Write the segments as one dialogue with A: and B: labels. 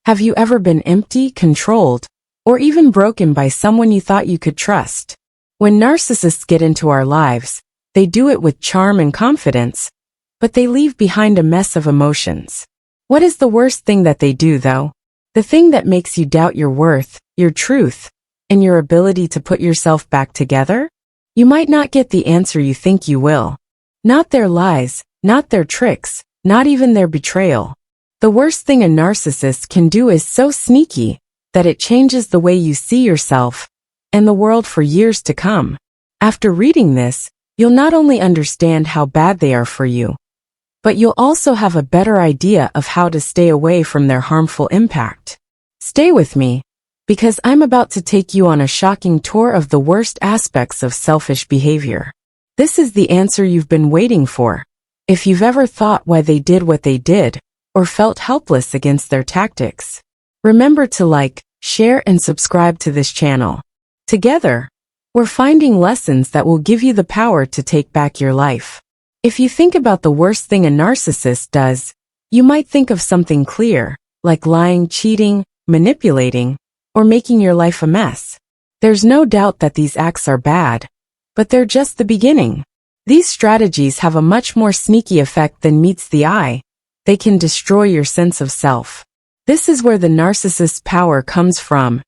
A: Have you ever been empty, controlled, or even broken by someone you thought you could trust? When narcissists get into our lives, they do it with charm and confidence, but they leave behind a mess of emotions. What is the worst thing that they do, though? The thing that makes you doubt your worth, your truth, and your ability to put yourself back together? You might not get the answer you think you will. Not their lies, not their tricks, not even their betrayal. The worst thing a narcissist can do is so sneaky that it changes the way you see yourself and the world for years to come. After reading this, you'll not only understand how bad they are for you, but you'll also have a better idea of how to stay away from their harmful impact. Stay with me, because I'm about to take you on a shocking tour of the worst aspects of selfish behavior. This is the answer you've been waiting for. If you've ever thought why they did what they did, or felt helpless against their tactics, remember to like, share, and subscribe to this channel. Together, we're finding lessons that will give you the power to take back your life. If you think about the worst thing a narcissist does, you might think of something clear, like lying, cheating, manipulating, or making your life a mess. There's no doubt that these acts are bad, but they're just the beginning. These strategies have a much more sneaky effect than meets the eye. They can destroy your sense of self. This is where the narcissist's power comes from,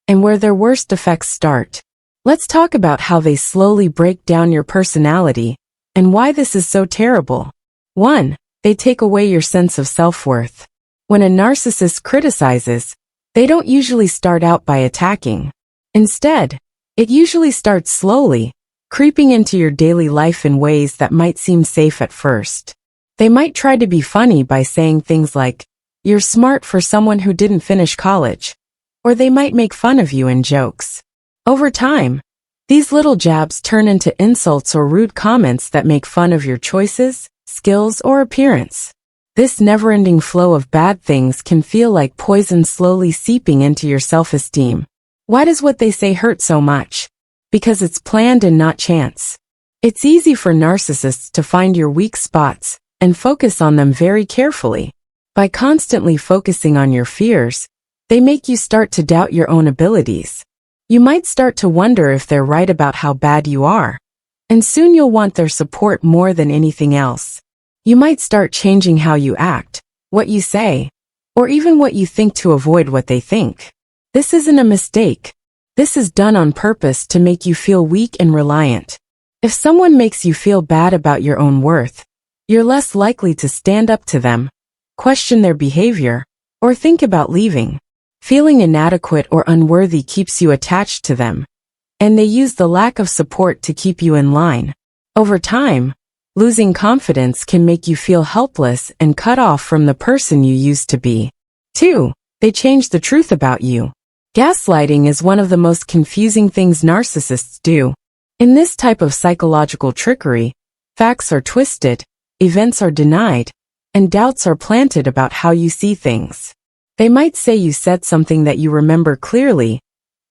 A: and where their worst effects start. Let's talk about how they slowly break down your personality, and why this is so terrible. 1. They take away your sense of self-worth. When a narcissist criticizes, they don't usually start out by attacking. Instead, it usually starts slowly, creeping into your daily life in ways that might seem safe at first. They might try to be funny by saying things like, "You're smart for someone who didn't finish college," or they might make fun of you in jokes. Over time, these little jabs turn into insults or rude comments that make fun of your choices, skills, or appearance. This never-ending flow of bad things can feel like poison slowly seeping into your self-esteem. Why does what they say hurt so much? Because it's planned and not chance. It's easy for narcissists to find your weak spots and focus on them very carefully. By constantly focusing on your fears, they make you start to doubt your own abilities. You might start to wonder if they're right about how bad you are, and soon you'll want their support more than anything else. You might start changing how you act, what you say, or even what you think to avoid what they think. This isn't a mistake. This is done on purpose to make you feel weak and reliant. If someone makes you feel bad about your own worth, you're less likely to stand up to them, question their behavior, or think about leaving. Feeling inadequate or unworthy keeps you attached to them, and they use the lack of support to keep you in line. Over time, losing confidence can make you feel helpless and cut off from the person you used to be. 2. They change the truth about you. Gaslighting is one of the most confusing things narcissists do. In this type of psychological trickery, facts are twisted, events are denied, and doubts are planted about how you see things. They might say you said something that you remember clearly,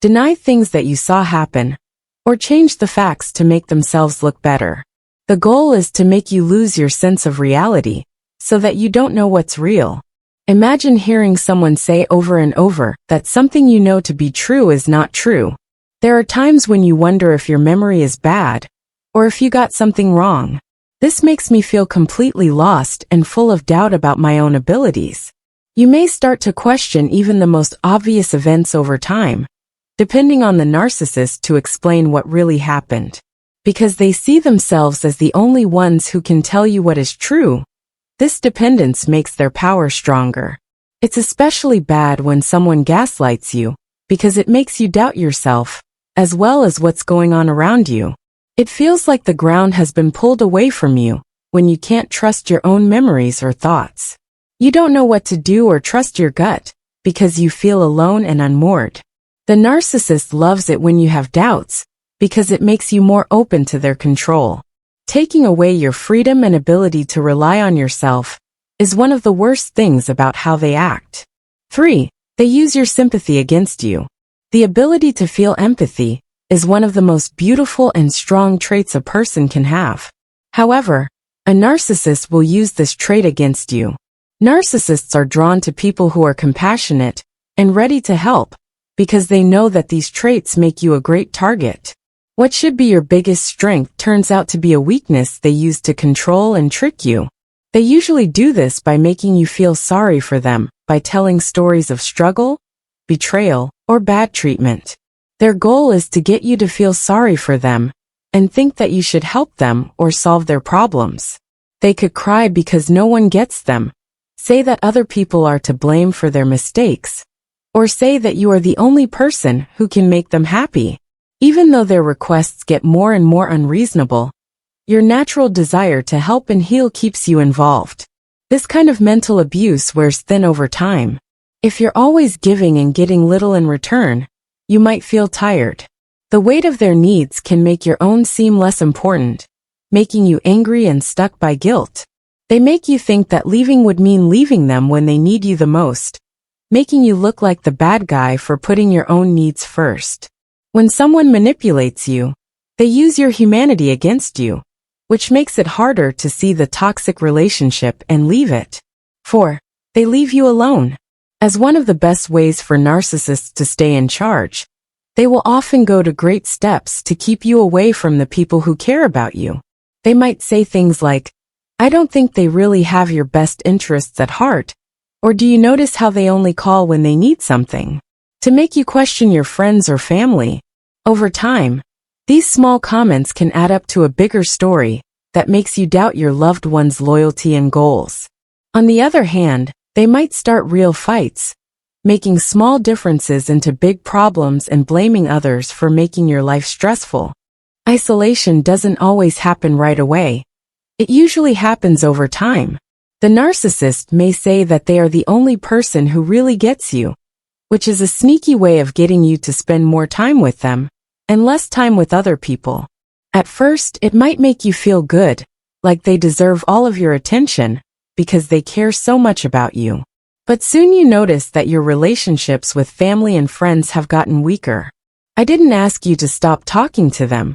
A: deny things that you saw happen, or change the facts to make themselves look better. The goal is to make you lose your sense of reality, so that you don't know what's real. Imagine hearing someone say over and over that something you know to be true is not true. There are times when you wonder if your memory is bad, or if you got something wrong. This makes me feel completely lost and full of doubt about my own abilities. You may start to question even the most obvious events over time, depending on the narcissist to explain what really happened. Because they see themselves as the only ones who can tell you what is true, this dependence makes their power stronger. It's especially bad when someone gaslights you, because it makes you doubt yourself, as well as what's going on around you. It feels like the ground has been pulled away from you, when you can't trust your own memories or thoughts. You don't know what to do or trust your gut, because you feel alone and unmoored. The narcissist loves it when you have doubts, because it makes you more open to their control. Taking away your freedom and ability to rely on yourself is one of the worst things about how they act. 3. They use your sympathy against you. The ability to feel empathy is one of the most beautiful and strong traits a person can have. However, a narcissist will use this trait against you. Narcissists are drawn to people who are compassionate and ready to help because they know that these traits make you a great target. What should be your biggest strength turns out to be a weakness they use to control and trick you. They usually do this by making you feel sorry for them, by telling stories of struggle, betrayal, or bad treatment. Their goal is to get you to feel sorry for them and think that you should help them or solve their problems. They could cry because no one gets them, say that other people are to blame for their mistakes, or say that you are the only person who can make them happy. Even though their requests get more and more unreasonable, your natural desire to help and heal keeps you involved. This kind of mental abuse wears thin over time. If you're always giving and getting little in return, you might feel tired. The weight of their needs can make your own seem less important, making you angry and stuck by guilt. They make you think that leaving would mean leaving them when they need you the most, making you look like the bad guy for putting your own needs first. When someone manipulates you, they use your humanity against you, which makes it harder to see the toxic relationship and leave it. 4. They leave you alone. As one of the best ways for narcissists to stay in charge, they will often go to great steps to keep you away from the people who care about you. They might say things like, "I don't think they really have your best interests at heart," or "Do you notice how they only call when they need something?" to make you question your friends or family. Over time, these small comments can add up to a bigger story that makes you doubt your loved one's loyalty and goals. On the other hand, they might start real fights, making small differences into big problems and blaming others for making your life stressful. Isolation doesn't always happen right away. It usually happens over time. The narcissist may say that they are the only person who really gets you, which is a sneaky way of getting you to spend more time with them and less time with other people. At first, it might make you feel good, like they deserve all of your attention because they care so much about you. But soon you notice that your relationships with family and friends have gotten weaker. "I didn't ask you to stop talking to them.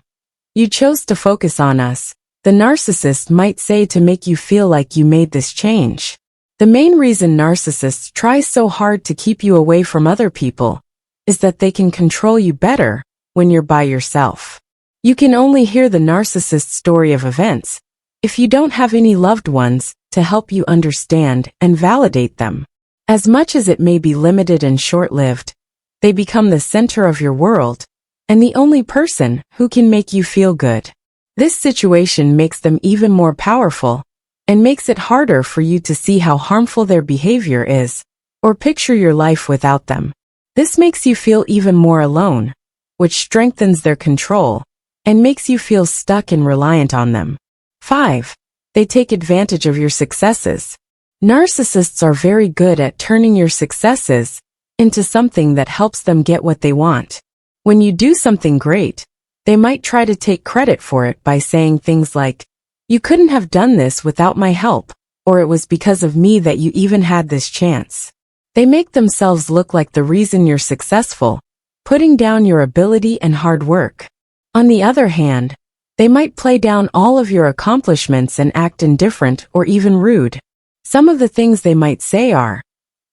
A: You chose to focus on us," the narcissist might say to make you feel like you made this change. The main reason narcissists try so hard to keep you away from other people is that they can control you better when you're by yourself. You can only hear the narcissist's story of events if you don't have any loved ones to help you understand and validate them. As much as it may be limited and short-lived, they become the center of your world and the only person who can make you feel good. This situation makes them even more powerful and makes it harder for you to see how harmful their behavior is, or picture your life without them. This makes you feel even more alone, which strengthens their control and makes you feel stuck and reliant on them. 5. They take advantage of your successes. Narcissists are very good at turning your successes into something that helps them get what they want. When you do something great, they might try to take credit for it by saying things like, "You couldn't have done this without my help," or "It was because of me that you even had this chance." They make themselves look like the reason you're successful, putting down your ability and hard work. On the other hand, they might play down all of your accomplishments and act indifferent or even rude. Some of the things they might say are,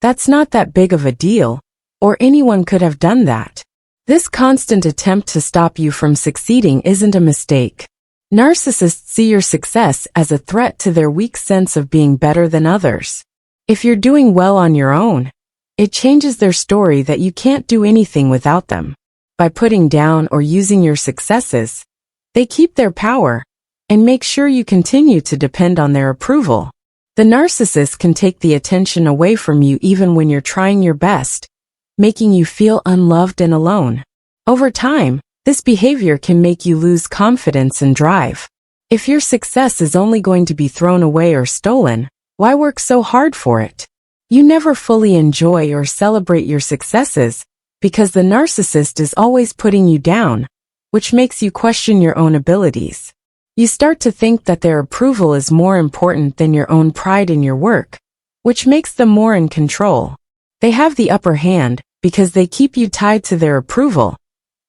A: "That's not that big of a deal," or "Anyone could have done that." This constant attempt to stop you from succeeding isn't a mistake. Narcissists see your success as a threat to their weak sense of being better than others. If you're doing well on your own, it changes their story that you can't do anything without them. By putting down or using your successes, they keep their power and make sure you continue to depend on their approval. The narcissist can take the attention away from you even when you're trying your best, making you feel unloved and alone. Over time, this behavior can make you lose confidence and drive. If your success is only going to be thrown away or stolen, why work so hard for it? You never fully enjoy or celebrate your successes because the narcissist is always putting you down, which makes you question your own abilities. You start to think that their approval is more important than your own pride in your work, which makes them more in control. They have the upper hand because they keep you tied to their approval,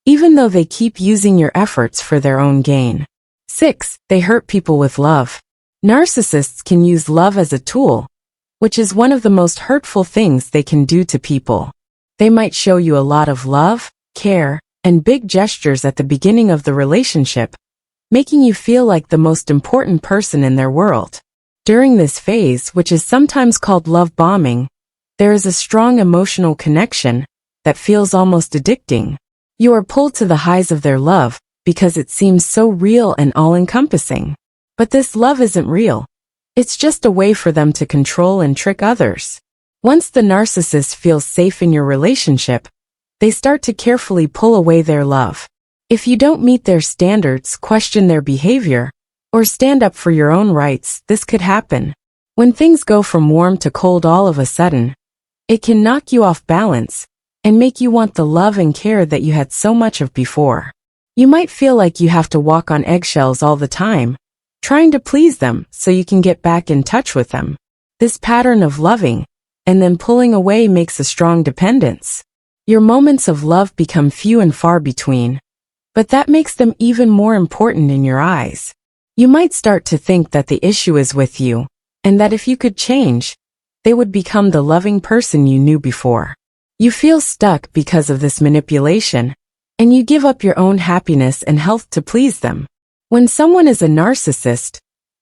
A: even though they keep using your efforts for their own gain. 6. They hurt people with love. Narcissists can use love as a tool, which is one of the most hurtful things they can do to people. They might show you a lot of love, care, and big gestures at the beginning of the relationship, making you feel like the most important person in their world. During this phase, which is sometimes called love bombing, there is a strong emotional connection that feels almost addicting. You are pulled to the highs of their love because it seems so real and all-encompassing. But this love isn't real. It's just a way for them to control and trick others. Once the narcissist feels safe in your relationship, they start to carefully pull away their love. If you don't meet their standards, question their behavior, or stand up for your own rights, this could happen. When things go from warm to cold all of a sudden, it can knock you off balance and make you want the love and care that you had so much of before. You might feel like you have to walk on eggshells all the time, trying to please them so you can get back in touch with them. This pattern of loving and then pulling away makes a strong dependence. Your moments of love become few and far between, but that makes them even more important in your eyes. You might start to think that the issue is with you, and that if you could change, they would become the loving person you knew before. You feel stuck because of this manipulation, and you give up your own happiness and health to please them. When someone is a narcissist,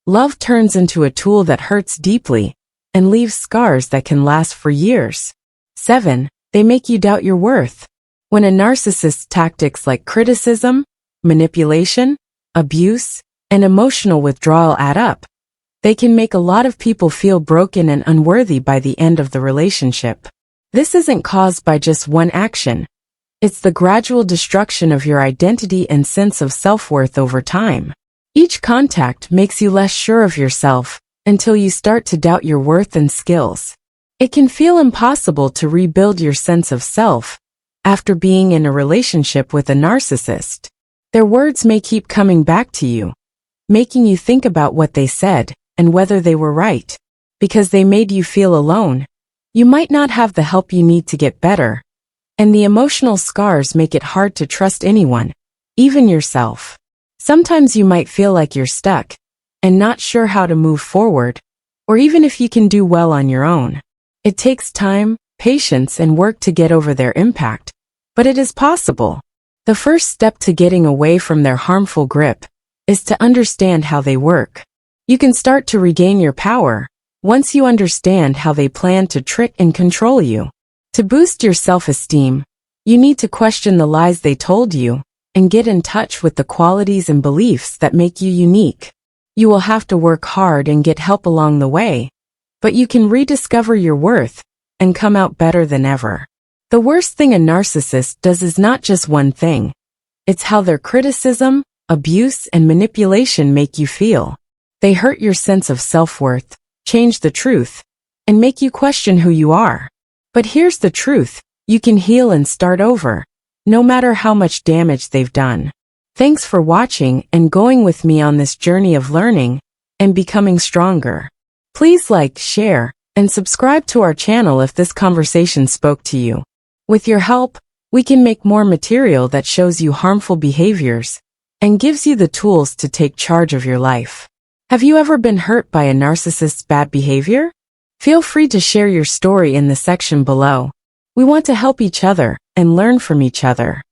A: love turns into a tool that hurts deeply and leaves scars that can last for years. 7. They make you doubt your worth. When a narcissist's tactics like criticism, manipulation, abuse, and emotional withdrawal add up, they can make a lot of people feel broken and unworthy by the end of the relationship. This isn't caused by just one action. It's the gradual destruction of your identity and sense of self-worth over time. Each contact makes you less sure of yourself until you start to doubt your worth and skills. It can feel impossible to rebuild your sense of self after being in a relationship with a narcissist. Their words may keep coming back to you, making you think about what they said and whether they were right. Because they made you feel alone, you might not have the help you need to get better, and the emotional scars make it hard to trust anyone, even yourself. Sometimes you might feel like you're stuck and not sure how to move forward, or even if you can do well on your own. It takes time, patience, and work to get over their impact, but it is possible. The first step to getting away from their harmful grip is to understand how they work. You can start to regain your power once you understand how they plan to trick and control you. To boost your self-esteem, you need to question the lies they told you and get in touch with the qualities and beliefs that make you unique. You will have to work hard and get help along the way, but you can rediscover your worth and come out better than ever. The worst thing a narcissist does is not just one thing. It's how their criticism, abuse, and manipulation make you feel. They hurt your sense of self-worth, change the truth, and make you question who you are. But here's the truth: you can heal and start over, no matter how much damage they've done. Thanks for watching and going with me on this journey of learning and becoming stronger. Please like, share, and subscribe to our channel if this conversation spoke to you. With your help, we can make more material that shows you harmful behaviors and gives you the tools to take charge of your life. Have you ever been hurt by a narcissist's bad behavior? Feel free to share your story in the section below. We want to help each other and learn from each other.